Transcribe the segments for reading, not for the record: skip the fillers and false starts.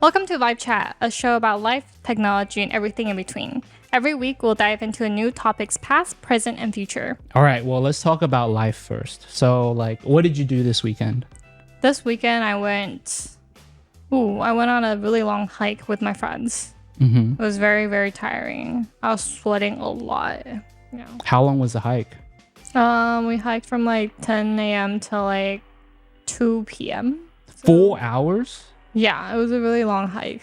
Welcome to VIVE Chat, a show about life, technology, and everything in between. Every week, we'll dive into a new topic's past, present, and future. All right, well, let's talk about life first. So, what did you do this weekend? This weekend, I went on a really long hike with my friends. Mm-hmm. It was very, very tiring. I was sweating a lot. How long was the hike? We hiked from 10 a.m. to 2 p.m. 4 hours? Yeah, it was a really long hike.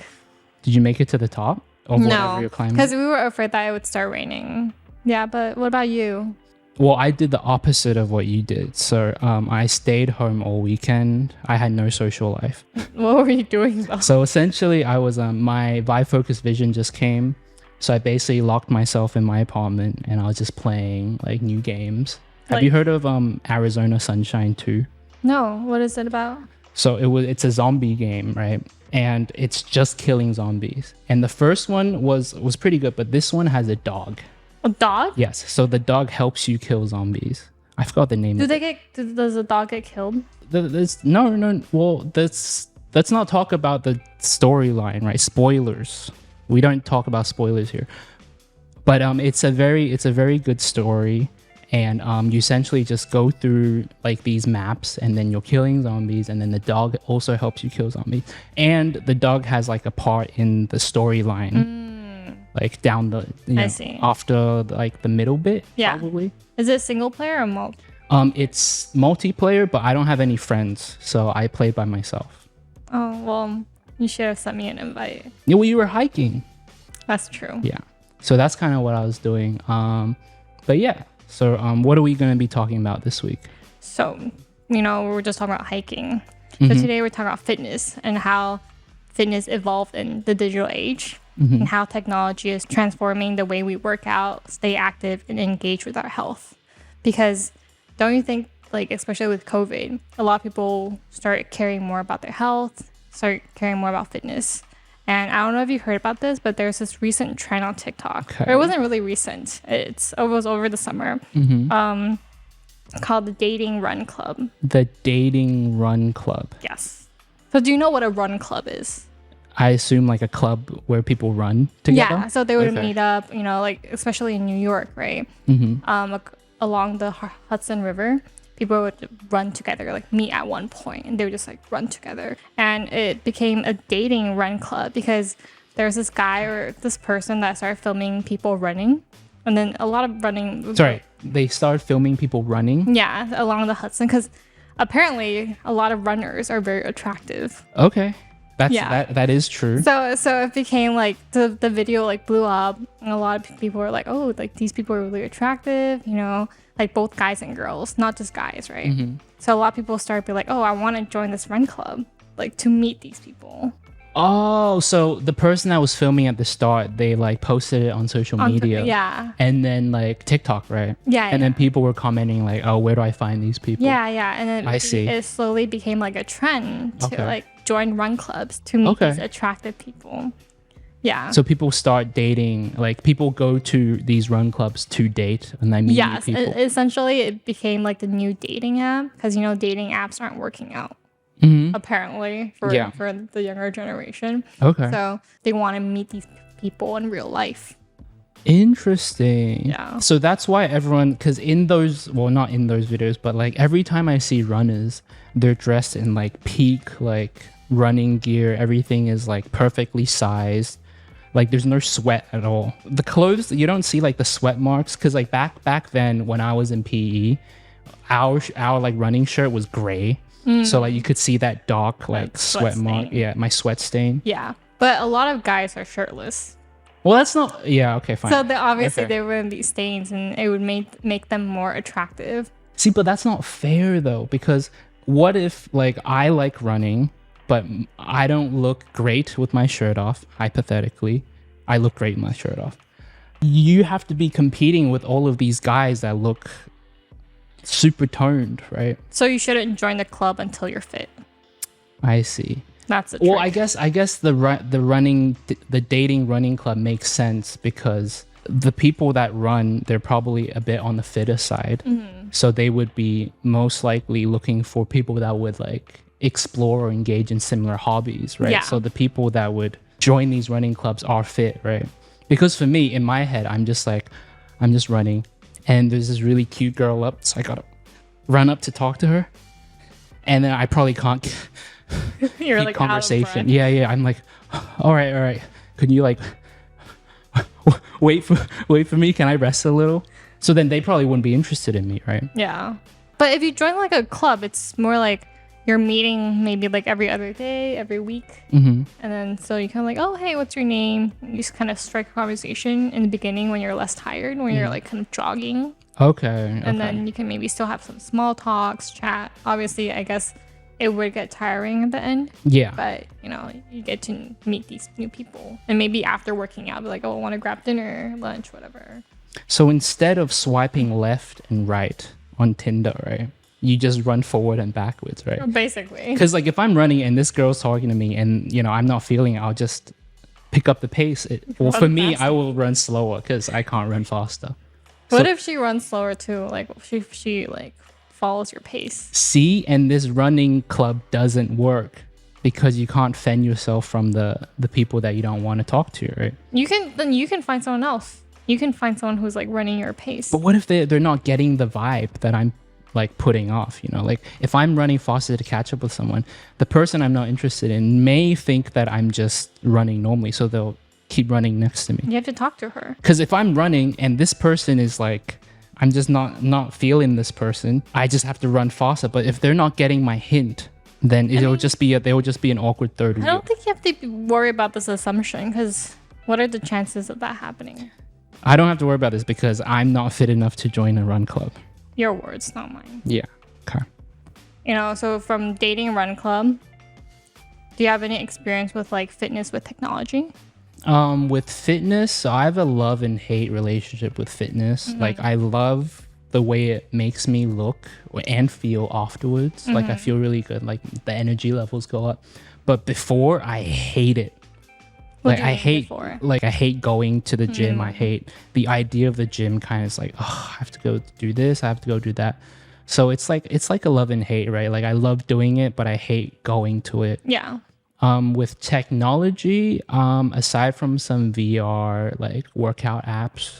Did you make it to the top of whatever No, you're climbing? because we were afraid that it would start raining. Yeah, but what about you? Well, I did the opposite of what you did. So I stayed home all weekend. I had no social life. What were you doing though? So essentially, I was my VIVE Focus Vision just came. So I basically locked myself in my apartment and I was just playing new games. Have you heard of Arizona Sunshine 2? No, what is it about? So it's a zombie game, right? And it's just killing zombies. And the first one was pretty good, but this one has a dog. A dog? Yes. So the dog helps you kill zombies. I forgot the name. Does the dog get killed? No. Well, let's not talk about the storyline, right? Spoilers. We don't talk about spoilers here. But it's a very good story. And you essentially just go through these maps and then you're killing zombies, and then the dog also helps you kill zombies. And the dog has a part in the storyline. Down the I see. After the middle bit. Yeah. Probably. Is it single player or multi? It's multiplayer, but I don't have any friends, so I play by myself. Oh, well, you should have sent me an invite. Yeah, well, you were hiking. That's true. Yeah. So that's kind of what I was doing. But yeah. So what are we going to be talking about this week? So, we were just talking about hiking. So today we're talking about fitness and how fitness evolved in the digital age and how technology is transforming the way we work out, stay active, and engage with our health. Because don't you think, especially with COVID, a lot of people start caring more about their health, start caring more about fitness. And I don't know if you heard about this, but there's this recent trend on TikTok. Okay. It wasn't really recent. It was over the summer. Called the Dating Run Club. The Dating Run Club. Yes. So do you know what a run club is? I assume a club where people run together? Yeah. So they would meet up, especially in New York, right? Along the Hudson River. People would run together, meet at one point, and they would just run together. And it became a dating run club because there's this guy or this person that started filming people running. And then a lot of running. Sorry, they started filming people running? Yeah, along the Hudson, because apparently a lot of runners are very attractive. Okay. That is true. So it became the video blew up, and a lot of people were oh, these people are really attractive, both guys and girls, not just guys, right? So a lot of people started to be oh, I want to join this run club, to meet these people. Oh, so the person that was filming at the start, they posted it on social media. Yeah. And then TikTok, right? Yeah. And then people were commenting oh, where do I find these people? Yeah. And then I see. It slowly became a trend to join run clubs to meet these attractive people. Yeah. So people start dating, people go to these run clubs to date and they meet new people. Yes, essentially it became the new dating app because dating apps aren't working out. Apparently for the younger generation. Okay. So they want to meet these people in real life. Interesting. Yeah. So that's why everyone, because in those, well, not in those videos, but every time I see runners, they're dressed in peak running gear. Everything is perfectly sized. There's no sweat at all. The clothes, you don't see the sweat marks because back then when I was in PE, our running shirt was gray. So you could see that dark sweat mark. Yeah, my sweat stain. Yeah, but a lot of guys are shirtless. Well, that's not. Yeah, okay, fine. So there were these stains, and it would make them more attractive. See, but that's not fair though, because what if I like running, but I don't look great with my shirt off? Hypothetically, I look great with my shirt off. You have to be competing with all of these guys that look super toned, right? So you shouldn't join the club until you're fit. I see. That's the trick. Well, I guess the dating running club makes sense because the people that run, they're probably a bit on the fitter side. So they would be most likely looking for people that would explore or engage in similar hobbies, right? Yeah. So the people that would join these running clubs are fit, right? Because for me, in my head, I'm just running, and there's this really cute girl up, so I gotta run up to talk to her, and then I probably can't You're keep like conversation. Yeah. I'm like, all right. Could you like wait for me? Can I rest a little? So then they probably wouldn't be interested in me, right? Yeah. But if you join like a club, it's more like you're meeting maybe like every other day, every week. Mm-hmm. And then so you kind of like, oh, hey, what's your name? You just kind of strike a conversation in the beginning when you're less tired, when you're like kind of jogging. Okay. And then you can maybe still have some small talks, chat. Obviously, I guess it would get tiring at the end. Yeah. But, you know, you get to meet these new people. And maybe after working out, be like, oh, I want to grab dinner, lunch, whatever. So instead of swiping left and right on Tinder, right, you just run forward and backwards, right? Basically. Because like if I'm running and this girl's talking to me and, you know, I'm not feeling it, I'll just pick up the pace. Well, for me, I will run slower because I can't run faster. What if she runs slower too? Like she like follows your pace. See, and this running club doesn't work because you can't fend yourself from the people that you don't want to talk to, right? You can find someone else. You can find someone who's like running your pace. But what if they're not getting the vibe that I'm like putting off, you know? Like if I'm running faster to catch up with someone, the person I'm not interested in may think that I'm just running normally, so they'll keep running next to me. You have to talk to her. Because if I'm running and this person is like, I'm just not feeling this person, I just have to run faster. But if they're not getting my hint, then they will just be an awkward third wheel. I don't think you have to worry about this assumption, because what are the chances of that happening? I don't have to worry about this because I'm not fit enough to join a run club. Your words, not mine. Yeah. Okay. You know, so from dating run club, do you have any experience with like fitness with technology? With fitness, so I have a love and hate relationship with fitness. Mm-hmm. Like I love the way it makes me look and feel afterwards. Mm-hmm. Like I feel really good. Like the energy levels go up. But before, I hate it. What Like do you I mean hate, before? like I hate going to the gym. I hate the idea of the gym. Kind of is like, oh, I have to go do this. I have to go do that. So it's like a love and hate, right? Like I love doing it, but I hate going to it. Yeah. With technology, aside from some VR like workout apps,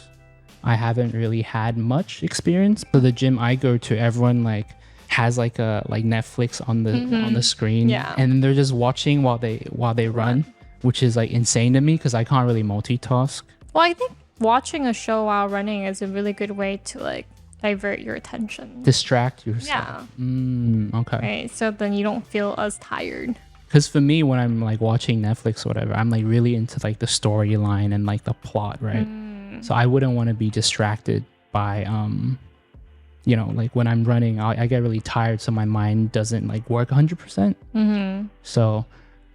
I haven't really had much experience. So the gym I go to, everyone like has like a Netflix on the screen, Yeah. and then they're just watching while they run, which is like insane to me because I can't really multitask. Well, I think watching a show while running is a really good way to like divert your attention. Distract yourself. Yeah. Okay. Right. So then you don't feel as tired. Because for me, when I'm like watching Netflix or whatever, I'm like really into like the storyline and like the plot, right? So I wouldn't want to be distracted by, you know, like when I'm running, I get really tired, so my mind doesn't like work 100%. So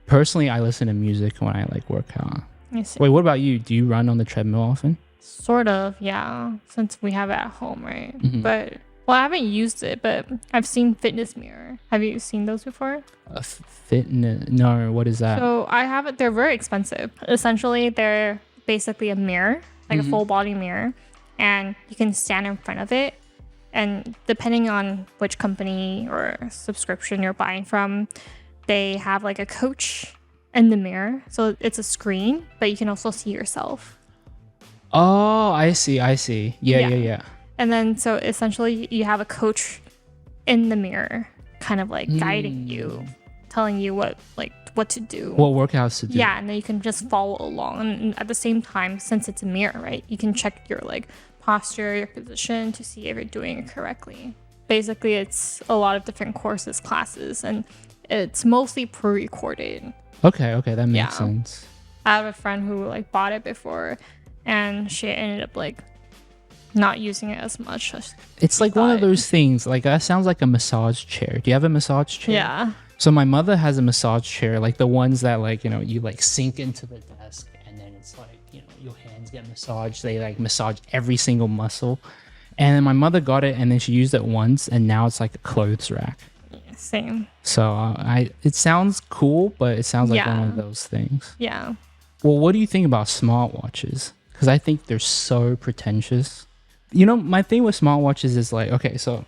personally, I listen to music when I like work out. I see. Wait, what about you? Do you run on the treadmill often? Sort of, yeah. Since we have it at home, right? Mm-hmm. But well, I haven't used it, but I've seen Fitness Mirror. Have you seen those before? Fitness? No, what is that? So I have it. They're very expensive. Essentially, they're basically a mirror, like a full body mirror, and you can stand in front of it. And depending on which company or subscription you're buying from, they have like a coach in the mirror. So it's a screen, but you can also see yourself. Oh, I see. Yeah. And then so essentially you have a coach in the mirror kind of like guiding you, telling you what to do. What workouts to do. Yeah, and then you can just follow along. And at the same time, since it's a mirror, right, you can check your like posture, your position to see if you're doing it correctly. Basically, it's a lot of different courses, classes, and it's mostly pre-recorded. Okay, that makes sense. I have a friend who like bought it before, and she ended up like not using it as much as it's like one of those things, like that sounds like a massage chair. Do you have a massage chair? Yeah. So my mother has a massage chair, like the ones that like, you know, you like sink into the desk and then it's like, you know, your hands get massaged. They like massage every single muscle. And then my mother got it and then she used it once and now it's like a clothes rack. Yeah, same. So it sounds cool, but it sounds like one of those things. Yeah. Well, what do you think about smartwatches? Because I think they're so pretentious. You know, my thing with smartwatches is like, okay, so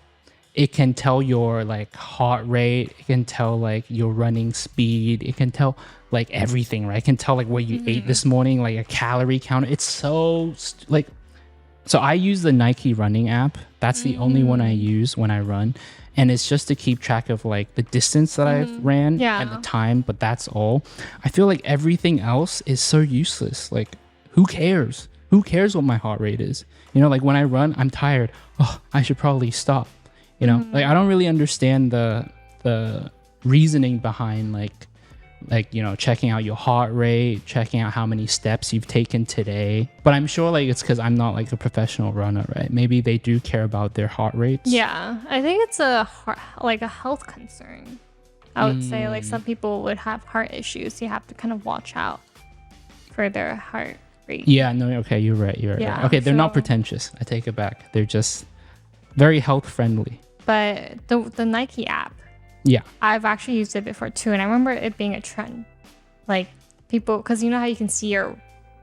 it can tell your like heart rate, it can tell like your running speed, it can tell like everything, right? It can tell like what you ate this morning, like a calorie counter. It's so like, so I use the Nike running app. That's the only one I use when I run, and it's just to keep track of like the distance that I've ran and the time, but that's all. I feel like everything else is so useless. Like, who cares? Who cares what my heart rate is? You know, like when I run, I'm tired. Oh, I should probably stop. You know, like I don't really understand the reasoning behind like, you know, checking out your heart rate, checking out how many steps you've taken today. But I'm sure like it's because I'm not like a professional runner, right? Maybe they do care about their heart rates. Yeah, I think it's a health concern. I would say like some people would have heart issues. You have to kind of watch out for their heart rate. Yeah, no, okay, you're right. Yeah, okay, they're not pretentious. I take it back. They're just very health friendly. But the Nike app, yeah, I've actually used it before too, and I remember it being a trend. Like people, because you know how you can see your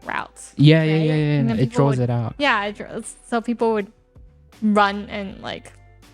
routes. Yeah, right? yeah. It draws it out. Yeah, so people would run and like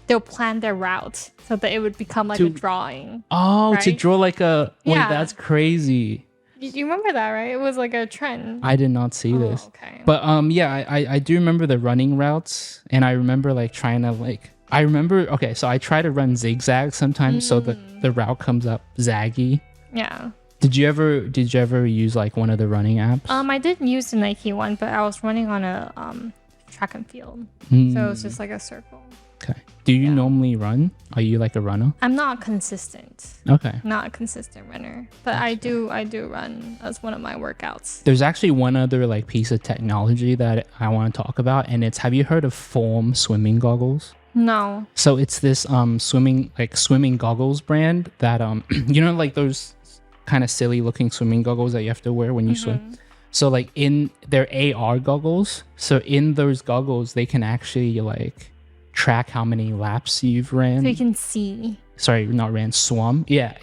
they'll plan their route so that it would become like a drawing. Oh, right? to draw like a wait, Yeah. that's crazy. You remember that, right? It was like a trend. I did not see this. Okay. But yeah, I do remember the running routes, and I remember like trying to like okay, so I try to run zigzag sometimes so the route comes up zaggy. Yeah. Did you ever use like one of the running apps? I didn't use the Nike one, but I was running on a track and field. So it was just like a circle. Okay. Do you normally run? Are you like a runner? I'm not consistent. Okay. Not a consistent runner, but I do run as one of my workouts. There's actually one other like piece of technology that I want to talk about, and it's, have you heard of Form swimming goggles? No. So it's this swimming goggles brand that you know, like those kind of silly looking swimming goggles that you have to wear when you swim. So like in their AR goggles, so in those goggles they can actually like track how many laps you've ran. So you can see. Sorry, not ran, swum. Yeah.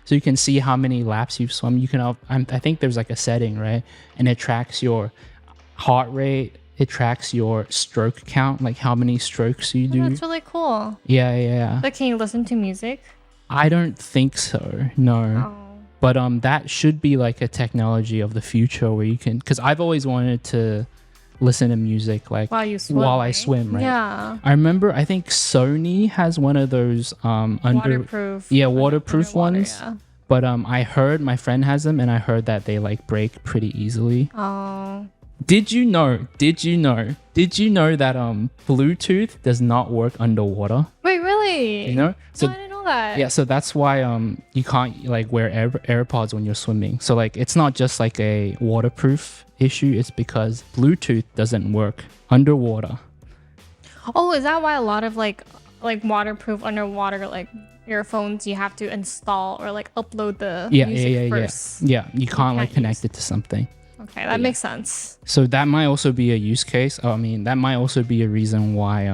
So you can see how many laps you've swum. You can I think there's like a setting, right? And it tracks your heart rate. It tracks your stroke count, like how many strokes you do. That's really cool. Yeah. But can you listen to music? I don't think so. No. Oh. But that should be like a technology of the future where you can, because I've always wanted to listen to music like while I swim, right? Yeah. I remember, I think Sony has one of those waterproof. Waterproof underwater, ones. yeah. But I heard my friend has them, and I heard that they like break pretty easily. Oh. Did you know that Bluetooth does not work underwater? Wait, really? You know? So I didn't know that. yeah, so that's why you can't like wear AirPods when you're swimming. So like it's not just like a waterproof issue, it's because Bluetooth doesn't work underwater. Oh, is that why a lot of like waterproof underwater like earphones you have to install or like upload the music first? Yeah, you can't like connect it to something. Okay, that makes sense. So that might also be a use case. I mean, that might also be a reason why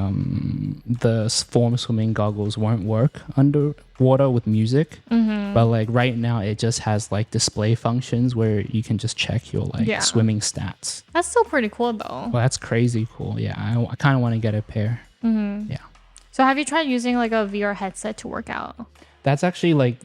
the Form swimming goggles won't work underwater with music. But like right now, it just has like display functions where you can just check your like swimming stats. That's still pretty cool though. Well, that's crazy cool. Yeah, I kind of want to get a pair. Yeah. So have you tried using like a VR headset to work out? That's actually like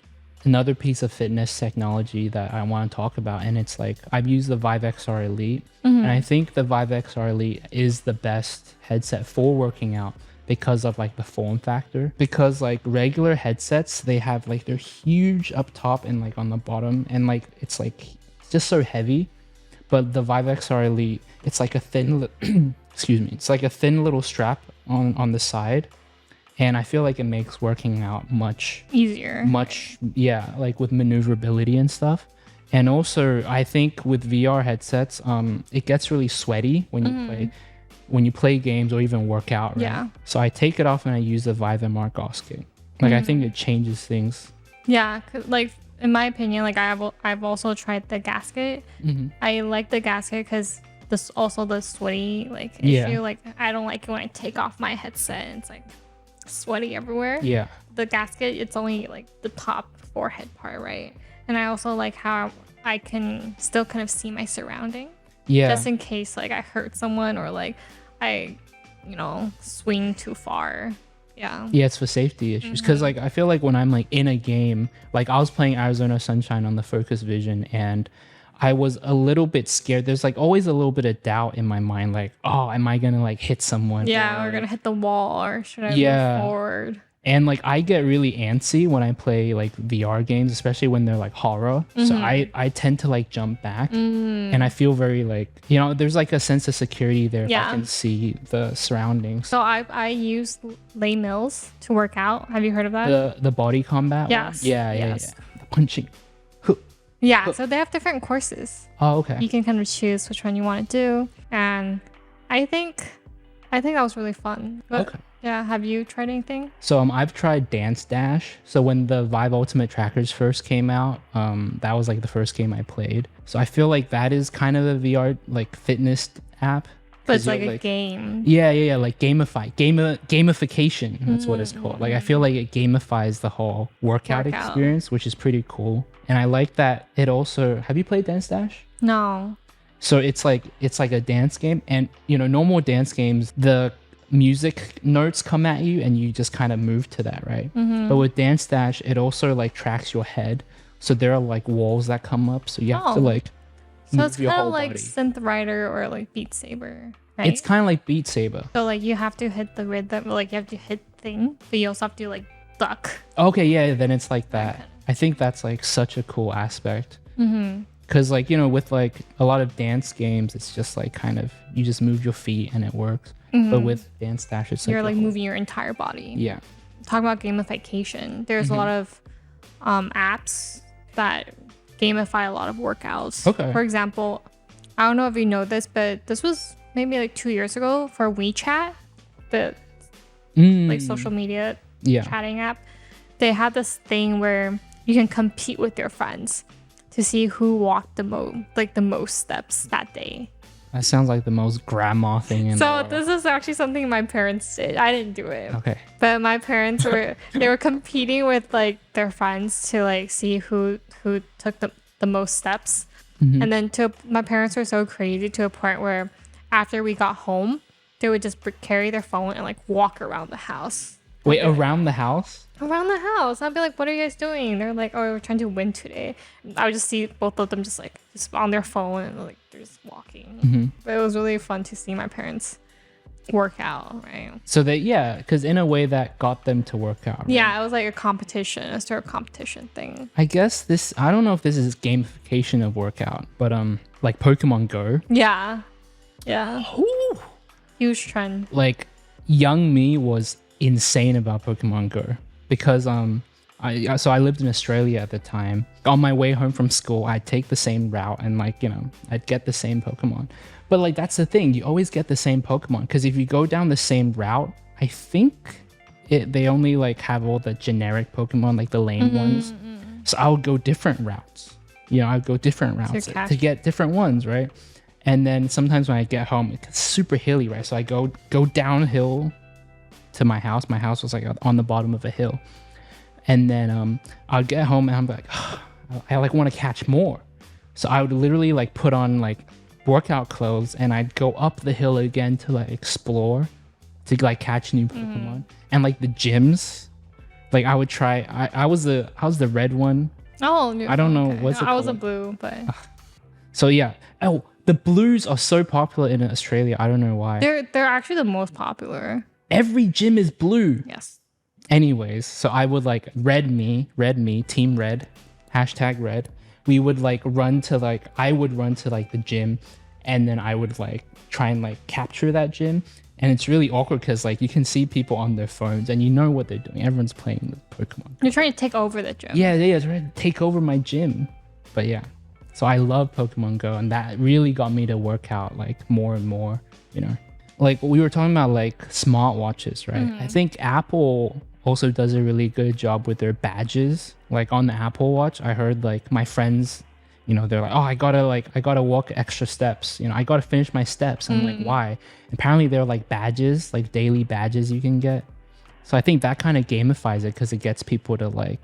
another piece of fitness technology that I want to talk about, and it's like I've used the VIVE XR Elite, and I think the VIVE XR Elite is the best headset for working out because of like the form factor. Because like regular headsets, they have like they're huge up top and like on the bottom, and like it's just so heavy. But the VIVE XR Elite, it's like a thin it's like a thin little strap on the side. And I feel like it makes working out much easier. Like with maneuverability and stuff. And also, I think with VR headsets, it gets really sweaty when you play games or even work out, right? Yeah. So I take it off and I use the VIVE MR gasket. Like I think it changes things. Yeah, 'cause, like in my opinion, like I've also tried the gasket. I like the gasket because this also the sweaty issue. Like I don't like it when I take off my headset and it's like sweaty everywhere. Yeah. The gasket, it's only like the top forehead part, right? And I also like how I can still kind of see my surrounding. Yeah. Just in case like I hurt someone or like I, swing too far. Yeah. Yeah, it's for safety issues. Because like I feel like when I'm like in a game, like I was playing Arizona Sunshine on the Focus Vision, and I was a little bit scared. There's like always a little bit of doubt in my mind, like, oh, am I gonna like hit someone? Yeah, or we're gonna hit the wall, or should I Yeah. move forward? And like I get really antsy when I play like VR games, especially when they're like horror. So I tend to like jump back, and I feel very like, you know, there's like a sense of security there if I can see the surroundings. So I use Les Mills to work out. Have you heard of that? The body combat. Yes. One? Yeah. Yes. The punching. Yeah. So they have different courses. Oh, okay. You can kind of choose which one you want to do, and I think that was really fun. But Okay. yeah, have you tried anything? So I've tried Dance Dash. So when the Vive Ultimate Trackers first came out, that was like the first game I played. So I feel like that is kind of a VR like fitness app. But it's like a game. Yeah, like gamification. That's what it's called. Like I feel like it gamifies the whole workout experience, which is pretty cool. And I like that it also. Have you played Dance Dash? No. So it's like a dance game, and you know, normal dance games, the music notes come at you and you just kind of move to that, right? But with Dance Dash, it also like tracks your head. So there are like walls that come up, so you have to like so move it's your kind whole of like body. Synth Rider or like Beat Saber, right? It's kind of like Beat Saber. So like you have to hit the rhythm, like you have to hit thing, but you also have to like duck. Okay, yeah, then it's like that. I think that's like such a cool aspect. Because like, you know, with like a lot of dance games, it's just like kind of you just move your feet and it works. But with Dance Dash, it's you're like moving your entire body. Yeah. Talking about gamification, there's a lot of apps that gamify a lot of workouts. Okay. For example, I don't know if you know this, but this was maybe like 2 years ago for WeChat, the like social media chatting app. They had this thing where you can compete with your friends to see who walked the most steps that day. That sounds like the most grandma thing in the world. This is actually something my parents did. I didn't do it. Okay. But my parents were competing with like their friends to like see who took the most steps. And then my parents were so crazy to a point where after we got home, they would just carry their phone and like walk around the house. Wait, around the house? Around the house. I'd be like, what are you guys doing? They're like, oh, we're trying to win today. I would just see both of them just on their phone and like they're just walking. But it was really fun to see my parents work out, right? So because in a way that got them to work out. Right? Yeah, it was like a competition, a sort of competition thing. I guess I don't know if this is gamification of workout, but like Pokemon Go. Yeah. Ooh. Huge trend. Like young me was insane about Pokemon Go because I lived in Australia at the time. On my way home from school, I'd take the same route and like, you know, I'd get the same Pokemon. But like that's the thing, you always get the same Pokemon because if you go down the same route, I think they only like have all the generic Pokemon, like the lame ones. So I would go different routes. You know, I'd go different routes to get different ones, right? And then sometimes when I get home, it's super hilly, right? So I go downhill to my house. My house was like on the bottom of a hill. And then I'll get home and I'm like, oh, I like want to catch more. So I would literally like put on like workout clothes and I'd go up the hill again to like explore, to like catch new Pokemon. And like the gyms, like I would try. I was the red one. Oh, I don't know what's it I was called? a blue, but so yeah. Oh, the blues are so popular in Australia. I don't know why. They're actually the most popular. Every gym is blue. Yes. Anyways, so I would like red me, team red, #red. We would like I would run to like the gym and then I would like try and like capture that gym. And it's really awkward because like you can see people on their phones and you know what they're doing. Everyone's playing the Pokemon. You're trying to take over the gym. Yeah, they're trying to take over my gym. But yeah, so I love Pokemon Go and that really got me to work out like more and more, you know. Like we were talking about like smartwatches, right? I think Apple also does a really good job with their badges. Like on the Apple Watch, I heard like my friends, you know, they're like, oh, I gotta walk extra steps. You know, I gotta finish my steps. I'm like, why? Apparently they're like badges, like daily badges you can get. So I think that kind of gamifies it because it gets people to like,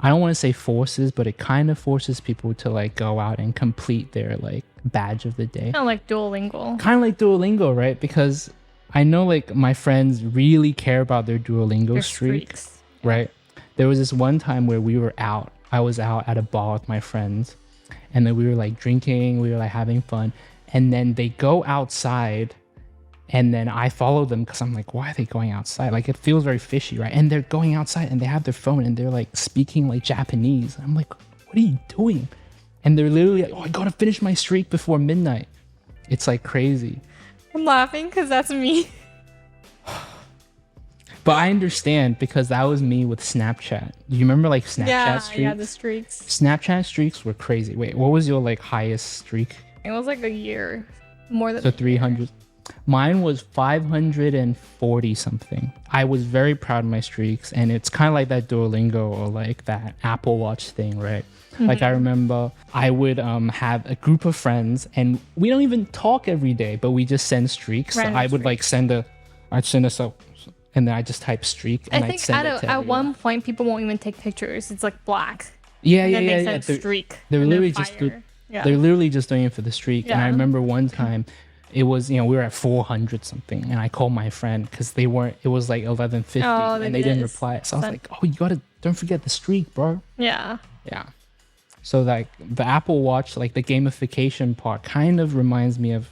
I don't want to say forces, but it kind of forces people to like go out and complete their like badge of the day. Kind of like Duolingo. Kind of like Duolingo, right? Because I know like my friends really care about their Duolingo streaks. Right? There was this one time where we were out. I was out at a bar with my friends, and then we were like drinking, we were like having fun, and then they go outside, and then I follow them because I'm like, why are they going outside? Like it feels very fishy, right? And they're going outside and they have their phone and they're like speaking like Japanese. I'm like, what are you doing? And they're literally like, oh, I gotta finish my streak before midnight. It's like crazy. I'm laughing because that's me. But I understand because that was me with Snapchat. Do you remember like Snapchat streaks? Yeah, the streaks. Snapchat streaks were crazy. Wait, what was your like highest streak? It was like a year. More than so 300. Mine was 540 something. I was very proud of my streaks, and it's kind of like that Duolingo or like that Apple Watch thing, right? Like I remember I would have a group of friends, and we don't even talk every day, but we just send streaks. So I would like I'd send us up, and then I just type streak, and I'd send it to at one point people won't even take pictures. It's like black. Yeah, and then yeah, they yeah. send streak. They're literally just they're literally just doing it for the streak. And I remember one time it was, we were at 400 something, and I called my friend because they weren't. It was like 1150, and they didn't reply. So I was like, oh, don't forget the streak, bro. Yeah. Yeah. So like the Apple Watch, like the gamification part kind of reminds me of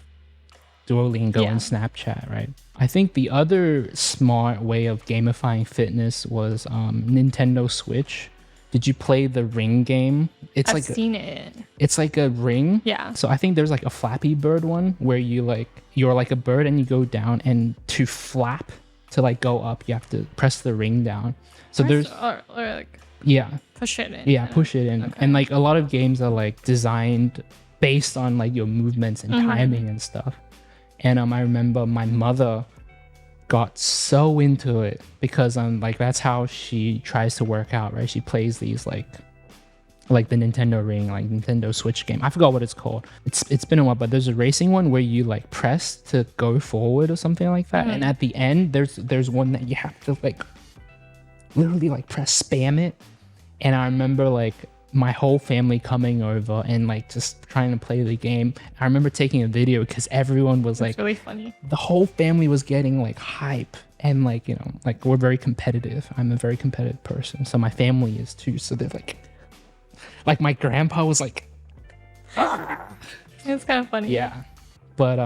Duolingo and Snapchat, right? I think the other smart way of gamifying fitness was Nintendo Switch. Did you play the Ring game? I've seen it. It's like a ring. Yeah. So I think there's like a Flappy Bird one where you're like a bird and you go down, and to flap to like go up, you have to press the ring down. So or like push it in. Yeah, push it in. Okay. And like a lot of games are like designed based on like your movements and timing and stuff. And I remember my mother got so into it because like that's how she tries to work out, right? She plays these like the Nintendo Ring, like Nintendo Switch game. I forgot what it's called. It's been a while, but there's a racing one where you like press to go forward or something like that. And at the end there's one that you have to like literally like press spam it. And I remember like my whole family coming over and like just trying to play the game. I remember taking a video because everyone was like, really funny. The whole family was getting like hype, and like, like we're very competitive. I'm a very competitive person, so my family is too. So they're like my grandpa was like, it's kind of funny. Yeah. But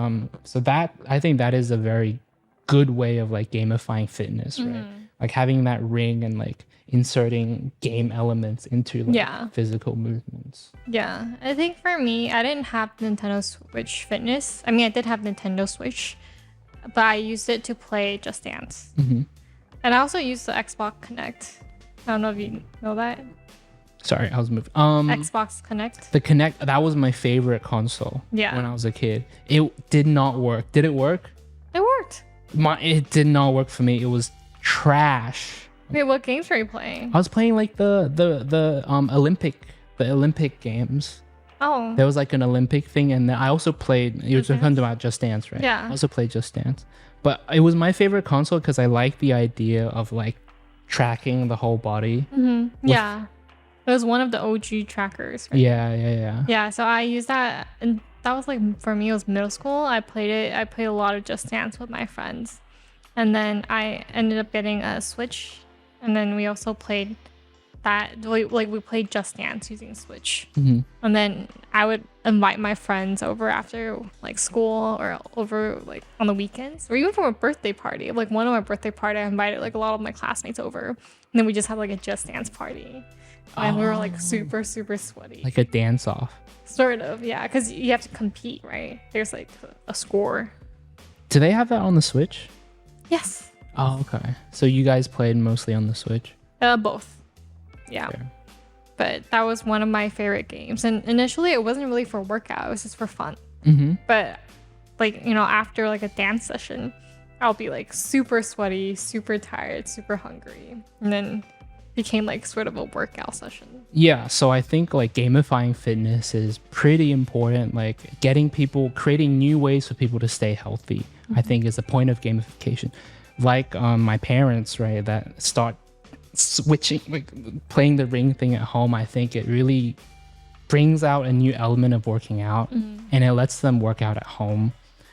so that, I think that is a very good way of like gamifying fitness, right? Like having that ring and like inserting game elements into like physical movements. Yeah, I think for me, I didn't have Nintendo Switch Fitness. I mean, I did have Nintendo Switch, but I used it to play Just Dance. And I also used the Xbox Kinect. I don't know if you know that. Sorry, I was moving. Xbox Kinect. The Kinect, that was my favorite console. Yeah. When I was a kid, it did not work. Did it work? It worked. It did not work for me. It was trash. Wait, what games were you playing? I was playing like the Olympic games. Oh. There was like an Olympic thing, and then I also played. You were talking about Just Dance, right? Yeah. I also played Just Dance, but it was my favorite console because I like the idea of like tracking the whole body. Yeah. It was one of the OG trackers. Right? Yeah. So I used that, and that was like, for me, it was middle school. I played a lot of Just Dance with my friends, and then I ended up getting a Switch. And then we also played that, like we played Just Dance using Switch. And then I would invite my friends over after like school or over like on the weekends, or even for a birthday party. Like one of my birthday party, I invited like a lot of my classmates over, and then we just had like a Just Dance party. And we were like super, super sweaty. Like a dance off. Sort of, yeah, because you have to compete, right? There's like a score. Do they have that on the Switch? Yes. Oh, okay. So you guys played mostly on the Switch? Both. Yeah. Fair. But that was one of my favorite games. And initially it wasn't really for workout. It was just for fun. But like, after like a dance session, I'll be like super sweaty, super tired, super hungry. And then became like sort of a workout session. Yeah. So I think like gamifying fitness is pretty important. Like creating new ways for people to stay healthy, I think is the point of gamification. Like my parents, right, that start switching, like playing the ring thing at home. I think it really brings out a new element of working out, and it lets them work out at home,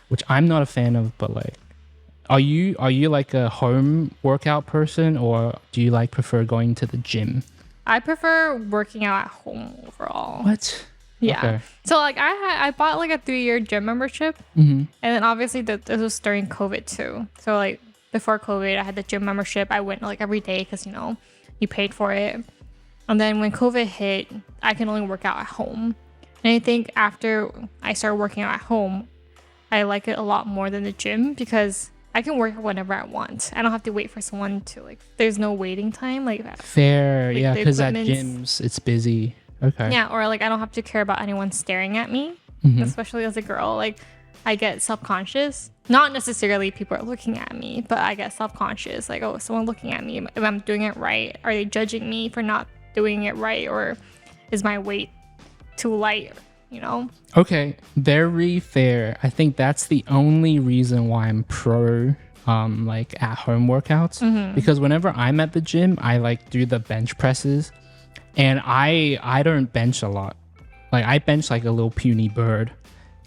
which I'm not a fan of, but like Are you like a home workout person, or do you like prefer going to the gym? I prefer working out at home overall. What? Yeah. Okay. So like I bought like a 3-year gym membership, Mm-hmm. and then obviously this was during COVID too. So like before COVID, I had the gym membership. I went like every day because you paid for it. And then when COVID hit, I can only work out at home. And I think after I started working out at home, I like it a lot more than the gym because I can work whenever I want. I don't have to wait for someone to like. There's no waiting time like that. Fair, like yeah, the because at equipment's- gyms it's busy. Okay. Yeah, or like I don't have to care about anyone staring at me, Mhm. especially as a girl. Like I get self-conscious. Not necessarily people are looking at me, but I get self-conscious. Like, oh, is someone looking at me? If I'm doing it right, are they judging me for not doing it right, or is my weight too light? Okay, very fair. I think that's the only reason why I'm pro like at home workouts, because whenever I'm at the gym, I like do the bench presses, and I don't bench a lot. Like I bench like a little puny bird,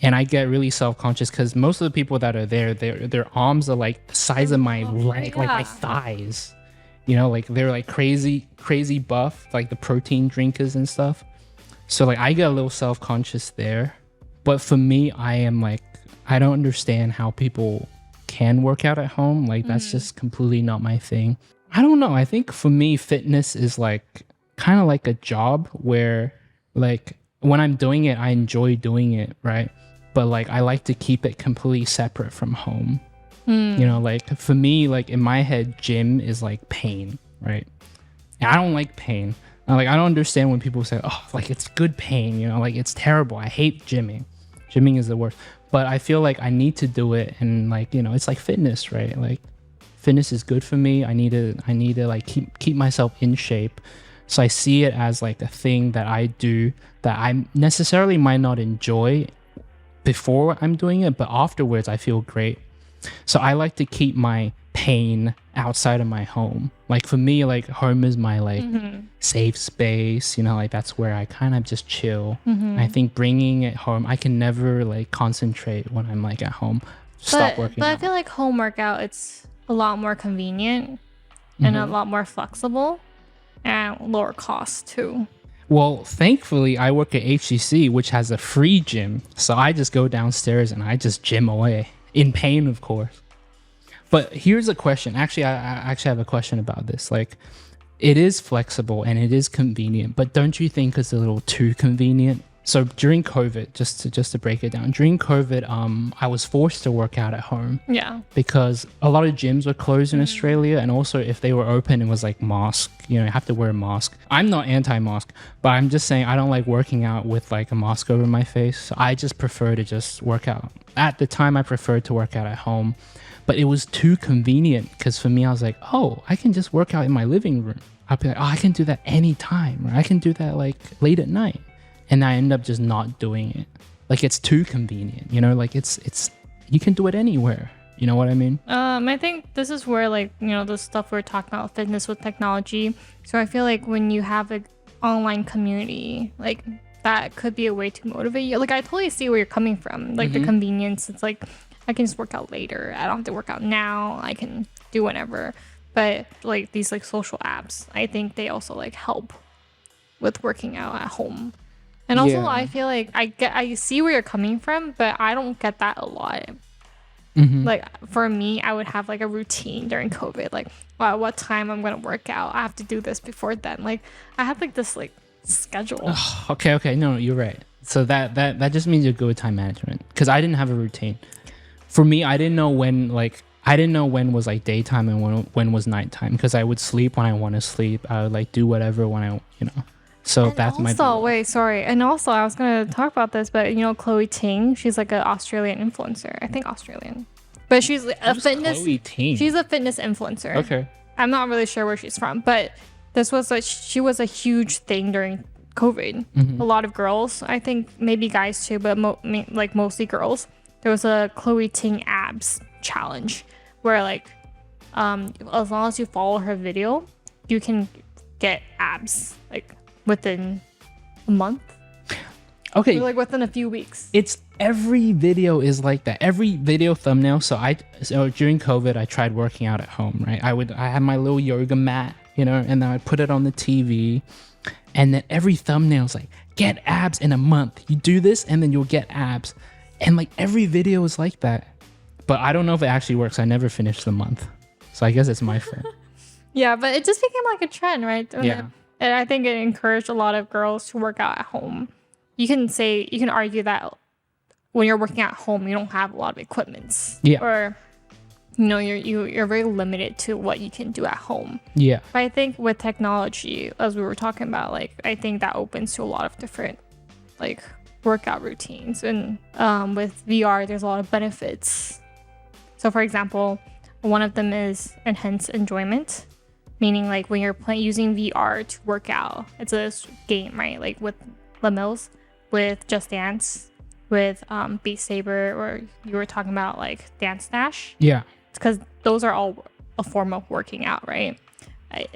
and I get really self-conscious because most of the people that are there, their arms are like the size of my leg, like my thighs. Like they're like crazy buff, like the protein drinkers and stuff. So like I get a little self-conscious there. But for me, I am like, I don't understand how people can work out at home. Like that's just completely not my thing. I don't know. I think for me, fitness is like kind of like a job where like when I'm doing it, I enjoy doing it, right? But like I like to keep it completely separate from home. Like for me, like in my head, gym is like pain, right? And I don't like pain. Like I don't understand when people say, "Oh, like it's good pain," like it's terrible. I hate gymming. Gymming is the worst. But I feel like I need to do it, and like it's like fitness, right? Like fitness is good for me. I need to like keep myself in shape. So I see it as like a thing that I do that I necessarily might not enjoy before I'm doing it, but afterwards I feel great. So I like to keep my pain outside of my home. Like for me, like home is my like safe space, like that's where I kind of just chill. I think bringing it home, I can never like concentrate when I'm like at home. Stop working But out. I feel like home workout, it's a lot more convenient and a lot more flexible and lower cost too. Well, thankfully, I work at HTC, which has a free gym. So I just go downstairs and I just gym away. In pain, of course. But here's a question. Actually, I actually have a question about this. Like, it is flexible and it is convenient, but don't you think it's a little too convenient? So during COVID, just to break it down, during COVID, I was forced to work out at home. Yeah. Because a lot of gyms were closed in Australia, and also if they were open, it was like mask. You have to wear a mask. I'm not anti-mask, but I'm just saying I don't like working out with like a mask over my face. So I just prefer to just work out. At the time, I preferred to work out at home, but it was too convenient because for me, I was like, oh, I can just work out in my living room. I'd be like, oh, I can do that anytime, or I can do that like late at night. And I end up just not doing it. Like it's too convenient, like it's you can do it anywhere. You know what I mean? I think this is where like, the stuff we're talking about, fitness with technology. So I feel like when you have an online community, like that could be a way to motivate you. Like I totally see where you're coming from. Like the convenience, it's like I can just work out later. I don't have to work out now. I can do whenever. But like these like social apps, I think they also like help with working out at home. And also, Yeah. I feel like I see where you're coming from, but I don't get that a lot. Like for me, I would have like a routine during COVID. Like, wow, what time I'm gonna work out? I have to do this before then. Like, I had like this like schedule. Okay. No, you're right. So that just means you're good with time management. Because I didn't have a routine. For me, I didn't know when was like daytime and when was nighttime. Because I would sleep when I want to sleep. I would like do whatever when I. So And that's my. also, wait, sorry. And also, I was gonna talk about this, but 𝐸𝐻𝐤𝐻𝐤, she's like an Australian influencer. I think Australian, but she's a fitness. Chloe Ting? She's a fitness influencer. Okay. I'm not really sure where she's from, but she was a huge thing during COVID. A lot of girls, I think maybe guys too, but like mostly girls. There was a Chloe Ting abs challenge where like, as long as you follow her video, you can get abs like within a month. Okay. Or like within a few weeks. It's every video is like that. Every video thumbnail. So during COVID, I tried working out at home, right? I had my little yoga mat, and then I'd put it on the TV, and then every thumbnail is like, get abs in a month. You do this and then you'll get abs. And like every video is like that. But I don't know if it actually works. I never finished the month. So I guess it's my fault. Yeah, but it just became like a trend, right? Yeah. And I think it encouraged a lot of girls to work out at home. You can argue that when you're working at home, you don't have a lot of equipments. Yeah. Or, you're very limited to what you can do at home. Yeah. But I think with technology, as we were talking about, like, I think that opens to a lot of different, like, workout routines. And with VR, there's a lot of benefits. So, for example, one of them is enhanced enjoyment, meaning like when you're using VR to work out, it's a game, right? Like with 𝐈𝐦𝐻𝐸, with Just Dance, with Beat Saber, or you were talking about like Dance Dash. Yeah. It's because those are all a form of working out, right?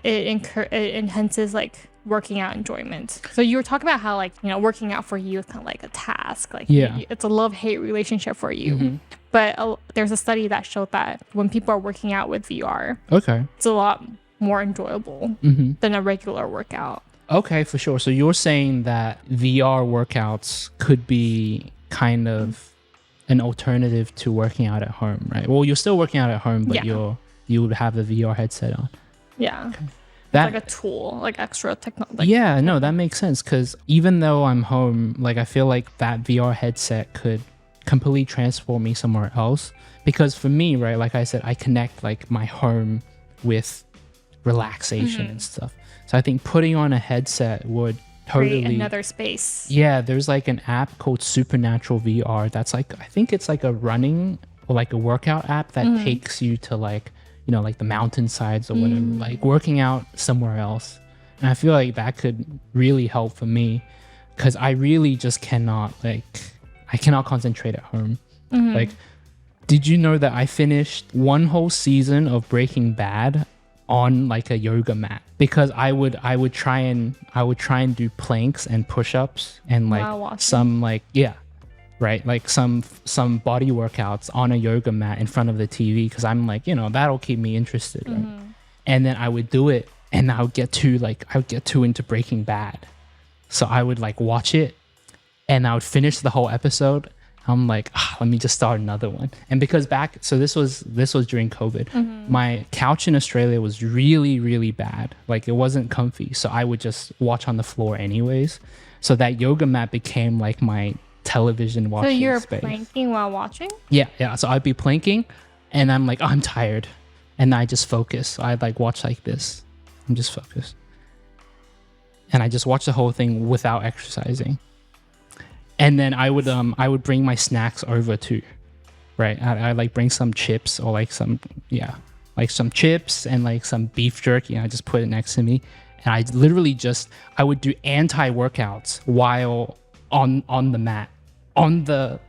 It enhances like working out enjoyment. So you were talking about how like, working out for you is kind of like a task. Like it's a love-hate relationship for you. Mm-hmm. But there's a study that showed that when people are working out with VR, it's a lot more enjoyable than a regular workout. Okay, for sure. So you're saying that VR workouts could be kind of an alternative to working out at home, right? Well, you're still working out at home, but you would have the VR headset on. Yeah. Okay. It's like a tool, like extra technology. Yeah, no, that makes sense, because even though I'm home, like I feel like that VR headset could completely transport me somewhere else. Because for me, right, like I said, I connect like my home with relaxation and stuff. So I think putting on a headset would totally create another space. Yeah, there's like an app called Supernatural VR that's like, I think it's like a running or like a workout app that takes you to like, like the mountainsides or whatever, like working out somewhere else. And I feel like that could really help for me, because I really just cannot concentrate at home. Like, did you know that I finished one whole season of Breaking Bad on like a yoga mat? Because I would try and do planks and push-ups and like some like like some body workouts on a yoga mat in front of the TV, because I'm like, that'll keep me interested, right? And then I would do it, and I would get too into Breaking Bad, so I would like watch it, and I would finish the whole episode. I'm like, let me just start another one. And because this was during COVID, my couch in Australia was really, really bad. Like it wasn't comfy. So I would just watch on the floor anyways. So that yoga mat became like my television watching space. So you're planking while watching? Yeah. So I'd be planking and I'm like, I'm tired. And I just focus. So I'd like watch like this. I'm just focused. And I just watch the whole thing without exercising. And then I would bring my snacks over too, right? I like bring some chips or like some chips and like some beef jerky, and I just put it next to me. And I literally I would do anti-workouts while on the mat, on the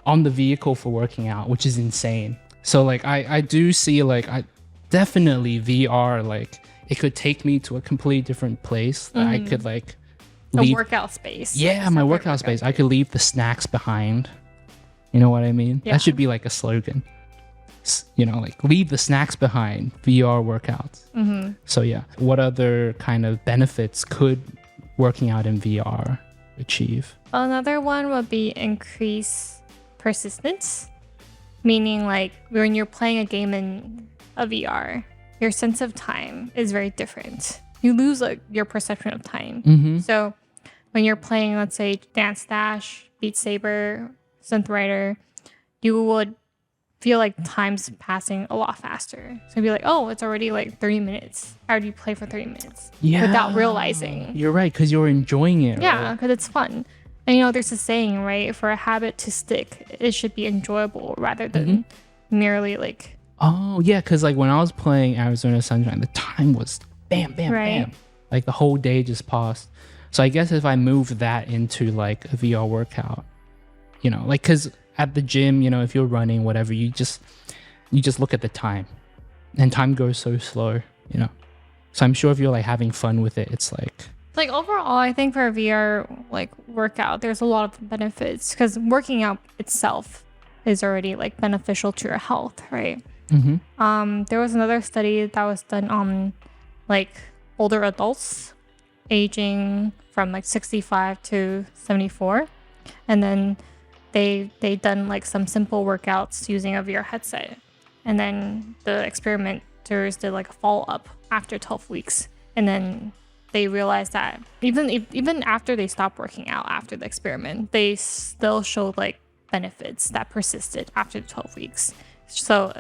vehicle for working out, which is insane. So like I do see like I definitely VR, like it could take me to a completely different place that I could like a workout space. Yeah, my workout space. I could leave the snacks behind. You know what I mean? Yeah. That should be like a slogan. Like leave the snacks behind, VR workouts. So yeah, what other kind of benefits could working out in VR achieve? Another one would be increase persistence, meaning like when you're playing a game in a VR, your sense of time is very different. You lose like your perception of time. So when you're playing, let's say Dance Dash, Beat Saber, Synth Rider, you would feel like time's passing a lot faster. So you'd be like, oh, it's already like 30 minutes. I already play for 30 minutes without realizing. You're right, because you're enjoying it. Yeah, because it's fun. And there's a saying, right? For a habit to stick, it should be enjoyable rather than merely like... Oh, yeah, because like when I was playing Arizona Sunshine, the time was bam, bam, bam. Like the whole day just passed. So I guess if I move that into like a VR workout, like because at the gym, if you're running, whatever, you just look at the time, and time goes so slow, So I'm sure if you're like having fun with it, it's like Like overall, I think for a VR like workout, there's a lot of benefits because working out itself is already like beneficial to your health, right? There was another study that was done on like older adults aging from like 65 to 74, and then they done like some simple workouts using a VR headset, and then the experimenters did like a follow up after 12 weeks, and then they realized that even after they stopped working out after the experiment, they still showed like benefits that persisted after 12 weeks. So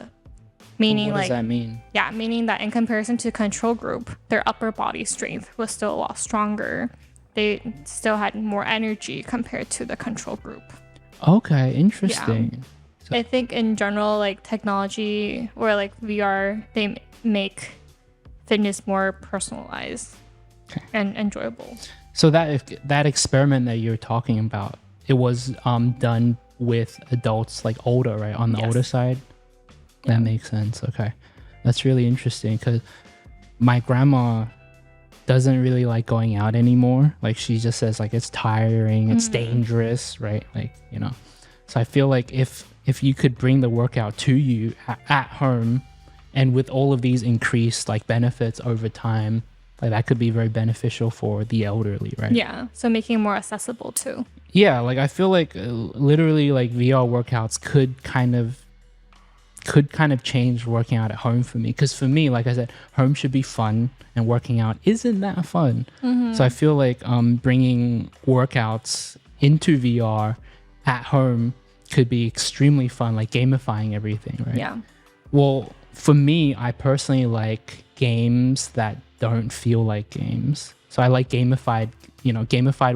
meaning what like, does that mean? Yeah, meaning that in comparison to the control group, their upper body strength was still a lot stronger. They still had more energy compared to the control group. Okay, interesting. Yeah. So I think in general, like technology or like VR, they make fitness more personalized and enjoyable. So that experiment that you're talking about, it was done with adults like older, right? On the older side. That makes sense. Okay, that's really interesting because my grandma doesn't really like going out anymore. Like she just says like it's tiring, it's dangerous, right? Like, you know. So I feel like if you could bring the workout to you at home, and with all of these increased like benefits over time, like that could be very beneficial for the elderly, right? Yeah. So making it more accessible too. Yeah, like I feel like literally like VR workouts could kind of change working out at home for me, because for me, like I said, home should be fun and working out isn't that fun. So I feel like bringing workouts into VR at home could be extremely fun, like gamifying everything, right? Yeah. Well, for me, I personally like games that don't feel like games. So I like gamified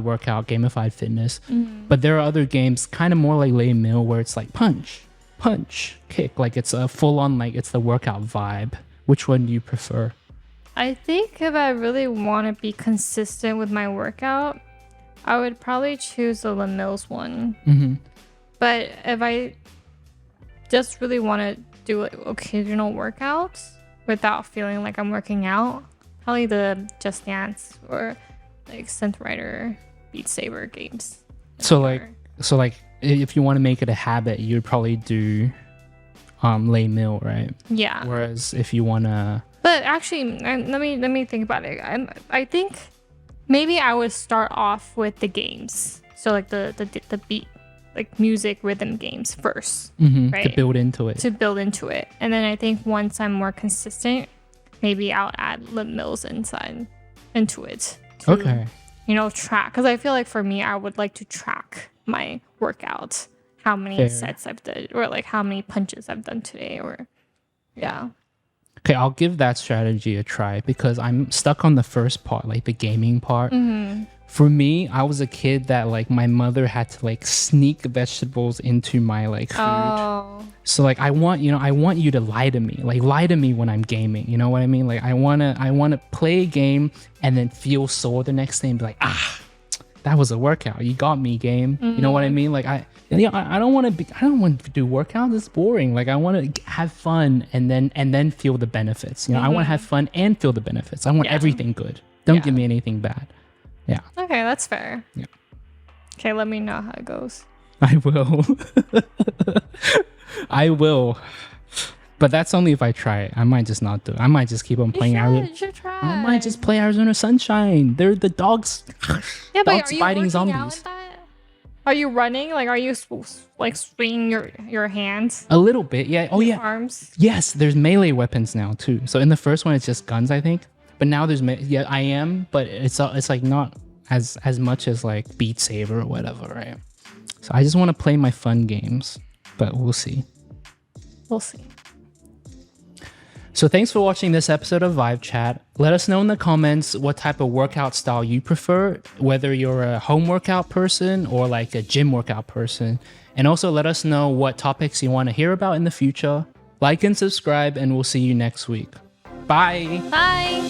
workout, gamified fitness. But there are other games kind of more like Les Mills where it's like punch, kick, like it's a full on, like it's the workout vibe. Which one do you prefer? I think if I really want to be consistent with my workout, I would probably choose the Les Mills one. But if I just really want to do like occasional workouts without feeling like I'm working out, probably the Just Dance or like Synth Rider, Beat Saber games. So like if you want to make it a habit, you'd probably do Les Mills, right? Yeah. Whereas if you want to... But actually, let me think about it. I think maybe I would start off with the games. So like the beat, like music rhythm games first, right? To build into it. And then I think once I'm more consistent, maybe I'll add Les Mills into it. Okay. Track. Because I feel like for me, I would like to track my workout, how many sets I've done, or like how many punches I've done today, or yeah. Okay, I'll give that strategy a try because I'm stuck on the first part, like the gaming part. For me, I was a kid that like my mother had to like sneak vegetables into my like food. So like I want you to lie to me. Like lie to me when I'm gaming. You know what I mean? Like I wanna play a game and then feel sore the next day and be like, that was a workout. You got me, game. You know what I mean? Like I don't want to do workouts. It's boring. Like I want to have fun and then feel the benefits. I want to have fun and feel the benefits. I want everything good. Don't give me anything bad. Yeah. Okay, that's fair. Yeah. Okay, let me know how it goes. I will. I will. But that's only if I try it. I might just not do it. I might just keep on playing Arizona. You should try. I might just play Arizona Sunshine. They're the dogs. Yeah, but dogs are you fighting working zombies. out with that? Are you running? Like, are you like swinging your hands? A little bit, yeah. Oh, yeah. Arms. Yes, there's melee weapons now too. So in the first one, it's just guns, I think. But now there's I am, but it's like not as much as like Beat Saber or whatever, right? So I just want to play my fun games, but we'll see. We'll see. So thanks for watching this episode of VIVE Chat. Let us know in the comments what type of workout style you prefer, whether you're a home workout person or like a gym workout person. And also let us know what topics you want to hear about in the future. Like and subscribe, and we'll see you next week. Bye. Bye.